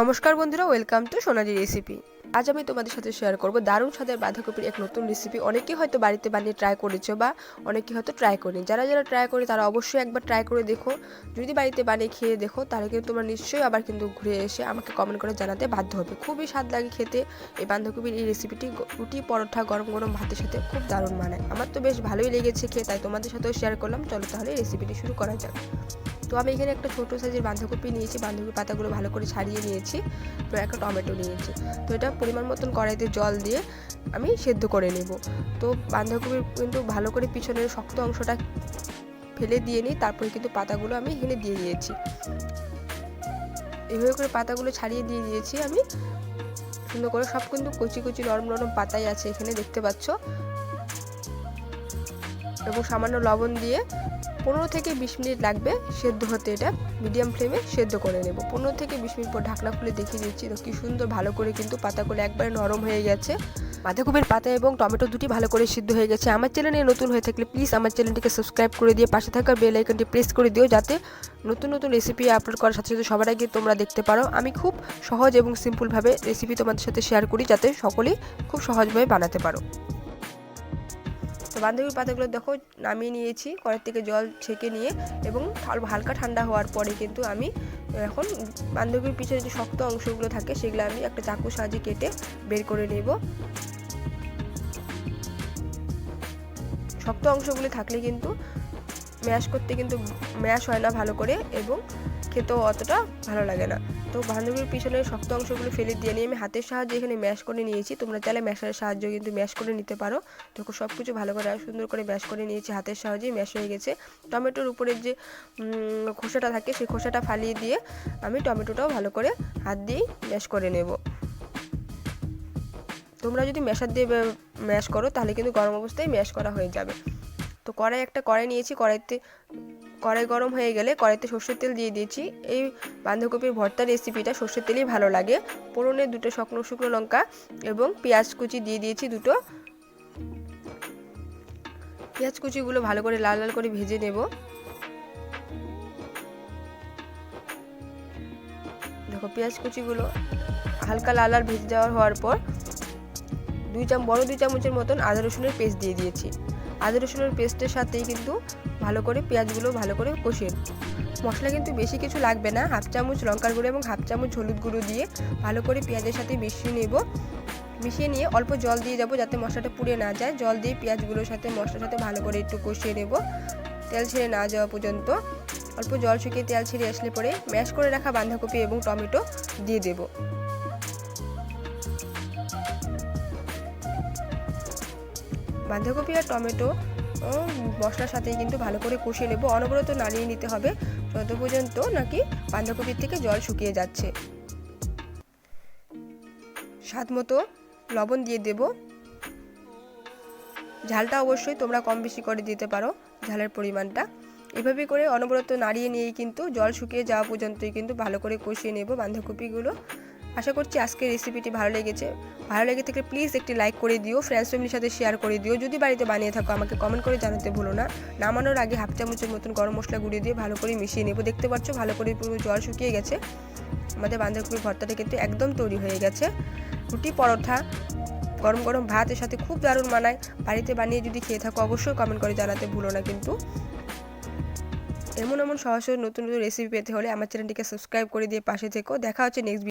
নমস্কার বন্ধুরা, welcome to Sonali recipe. আজ আমি তোমাদের সাথে শেয়ার করব দারুণ স্বাদের বাঁধাকপির এক নতুন রেসিপি। অনেকেই হয়তো বাড়িতে বানিয়ে ট্রাই করেছো বা অনেকেই হয়তো ট্রাই করেনি। যারা যারা ট্রাই করে তারা অবশ্যই একবার ট্রাই করে দেখো। যদি বাড়িতে বানিয়ে খেয়ে দেখো তাহলে কিন্তু তোমরা নিশ্চয়ই আবার কিন্তু ঘুরে এসে আমাকে কমেন্ট করে জানাতে বাধ্য হবে। খুবই স্বাদ লাগে খেতে এই বাঁধাকপির এই রেসিপিটি। রুটি, পরোটা, গরম গরম ভাতের সাথে খুব দারুণ মানায়। আমার তো বেশ ভালোই লেগেছে খেয়ে, তাই তোমাদের সাথেও শেয়ার করলাম। চলো তাহলে রেসিপিটি শুরু করা যাক। তো আমি এখানে একটা ছোটো সাইজের বাঁধাকপি নিয়েছি, বাঁধাকপির পাতাগুলো ভালো করে ছাড়িয়ে নিয়েছি। তো একটা টমেটো নিয়েছি। তো এটা পরিমাণ মতন কড়াইতে জল দিয়ে আমি সেদ্ধ করে নেব। তো বাঁধাকপির কিন্তু ভালো করে পিছনের শক্ত অংশটা ফেলে দিয়ে নিই, তারপরে কিন্তু পাতাগুলো আমি এখানে দিয়ে দিয়েছি। এভাবে করে পাতাগুলো ছাড়িয়ে দিয়ে দিয়েছি আমি সুন্দর করে। সব কিন্তু কচি কচি নরম নরম পাতাই আছে এখানে, দেখতে পাচ্ছ। এবং সামান্য লবণ দিয়ে 15 থেকে 20 মিনিট লাগবে সেদ্ধ হতে। এটা মিডিয়াম ফ্লেমে সেদ্ধ করে নেব। 15 থেকে 20 মিনিট পর ঢাকনা খুলে দেখিয়ে দিচ্ছি। তো কি সুন্দর ভালো করে কিন্তু পাতাগুলো একবারে নরম হয়ে গেছে। বাঁধাকপির পাতা এবং টমেটো দুটি ভালো করে সিদ্ধ হয়ে গেছে। আমার চ্যানেলে নতুন হয়ে থাকলে প্লিজ আমার চ্যানেলটিকে সাবস্ক্রাইব করে দিয়ে পাশে থাকা বেল আইকনটি প্রেস করে দিও, যাতে নতুন নতুন রেসিপি আপলোড করার সাথে সাথে সবার আগে তোমরা দেখতে পারো। আমি খুব সহজ এবং সিম্পলভাবে রেসিপি তোমাদের সাথে শেয়ার করি, যাতে সকলেই খুব সহজভাবে বানাতে পারো। তো বাঁধাকপির পাতাগুলো দেখো নামিয়ে নিয়েছি কড়াই থেকে জল ছেঁকে নিয়ে, এবং হালকা ঠান্ডা হওয়ার পরে কিন্তু আমি এখন বাঁধাকপির পিছনে যে শক্ত অংশগুলো থাকে সেগুলো আমি একটা চাকুর সাহায্যে কেটে বের করে নেব। শক্ত অংশগুলো থাকলে কিন্তু ম্যাশ করতে কিন্তু ম্যাশ হয় না ভালো করে, এবং খেতেও অতটা ভালো লাগে না। তো বাঁধাকপির পিছনের শক্ত অংশগুলো ফেলে দিয়ে নিয়ে আমি হাতের সাহায্যে এখানে ম্যাশ করে নিয়েছি। তোমরা চাইলে ম্যাশারের সাহায্যে কিন্তু ম্যাশ করে নিতে পারো। দেখো সব কিছু ভালো করে সুন্দর করে ম্যাশ করে নিয়েছি, হাতের সাহায্যেই ম্যাশ হয়ে গেছে। টমেটোর উপরের যে খোসাটা থাকে সেই খোসাটা ফালিয়ে দিয়ে আমি টমেটোটাও ভালো করে হাত দিয়েই ম্যাশ করে নেব। তোমরা যদি ম্যাশার দিয়ে ম্যাশ করো তাহলে কিন্তু গরম অবস্থায় ম্যাশ করা হয়ে যাবে। তো কড়াই নিয়েছি। কড়াই গরম হয়ে গেলে কড়াইতে সর্ষের তেল দিয়ে দিয়েছি। এই বাঁধাকপির ভর্তা রেসিপিটা সর্ষের তেলেই ভালো লাগে। ফোড়নে 2টো শুকনো লঙ্কা এবং পেঁয়াজ কুচি দিয়ে দিয়েছি 2টো। পেঁয়াজ কুচিগুলো ভালো করে লাল লাল করে ভেজে নেব। দেখো পেঁয়াজ কুচিগুলো হালকা লাল লাল ভেজে হওয়ার পর বড় 2 চামচের মতন আদা রসুনের পেস্ট দিয়ে দিয়েছি। আদা রসুনের পেস্টের সাথেই কিন্তু ভালো করে পেঁয়াজগুলো ভালো করে কষিয়ে। মশলা কিন্তু বেশি কিছু লাগবে না, 1/2 চামচ লঙ্কার গুঁড়ো এবং 1/2 চামচ হলুদ গুঁড়ো দিয়ে ভালো করে পেঁয়াজের সাথে মিশিয়ে নেব। মিশিয়ে নিয়ে অল্প জল দিয়ে যাব, যাতে মশলাটা পুড়ে না যায়। জল দিয়ে পেঁয়াজগুলোর সাথে মশলার সাথে ভালো করে একটু কষিয়ে নেব, তেল ছেড়ে না যাওয়া পর্যন্ত। অল্প জল শুকিয়ে তেল ছেড়ে আসলে পরে ম্যাশ করে রাখা বাঁধাকপি এবং টমেটো দিয়ে দেব। বাঁধাকপি আর টমেটো মশলার সাথেই কিন্তু ভালো করে কষিয়ে নেব। অনবরত নাড়িয়ে নিতে হবে যত পর্যন্ত নাকি বাঁধাকপির থেকে জল শুকিয়ে যাচ্ছে। স্বাদ মতো লবণ দিয়ে দেব। ঝালটা অবশ্যই তোমরা কম বেশি করে দিতে পারো, ঝালের পরিমাণটা। এভাবে করে অনবরত নাড়িয়ে নিয়েই কিন্তু জল শুকিয়ে যাওয়া পর্যন্তই কিন্তু ভালো করে কষিয়ে নেব বাঁধাকপিগুলো। আশা করছি আজকের রেসিপিটি ভালো লেগেছে। ভালো লেগে থাকলে প্লিজ একটি লাইক করে দিও, ফ্রেন্ডস ফ্যামিলির সাথে শেয়ার করে দিও। যদি বাড়িতে বানিয়ে থাকো আমাকে কমেন্ট করে জানাতে ভুলো না। নামানোর আগে 1/2 চামচের মতন গরম মশলা গুঁড়ো দিয়ে ভালো করে মিশিয়ে নেব। দেখতে পাচ্ছ ভালো করে পুরো জল শুকিয়ে গেছে। আমাদের বাঁধাকপির ভর্তাটা কিন্তু একদম তৈরি হয়ে গেছে। রুটি, পরোটা, গরম গরম ভাতের সাথে খুব দারুণ মানায়। বাড়িতে বানিয়ে যদি খেয়ে থাকো অবশ্যই কমেন্ট করে জানাতে ভুলো না কিন্তু। এমন সহজ নতুন নতুন রেসিপি পেতে হলে আমার চ্যানেলটিকে সাবস্ক্রাইব করে দিয়ে পাশে থেকো। দেখা হচ্ছে নেক্সট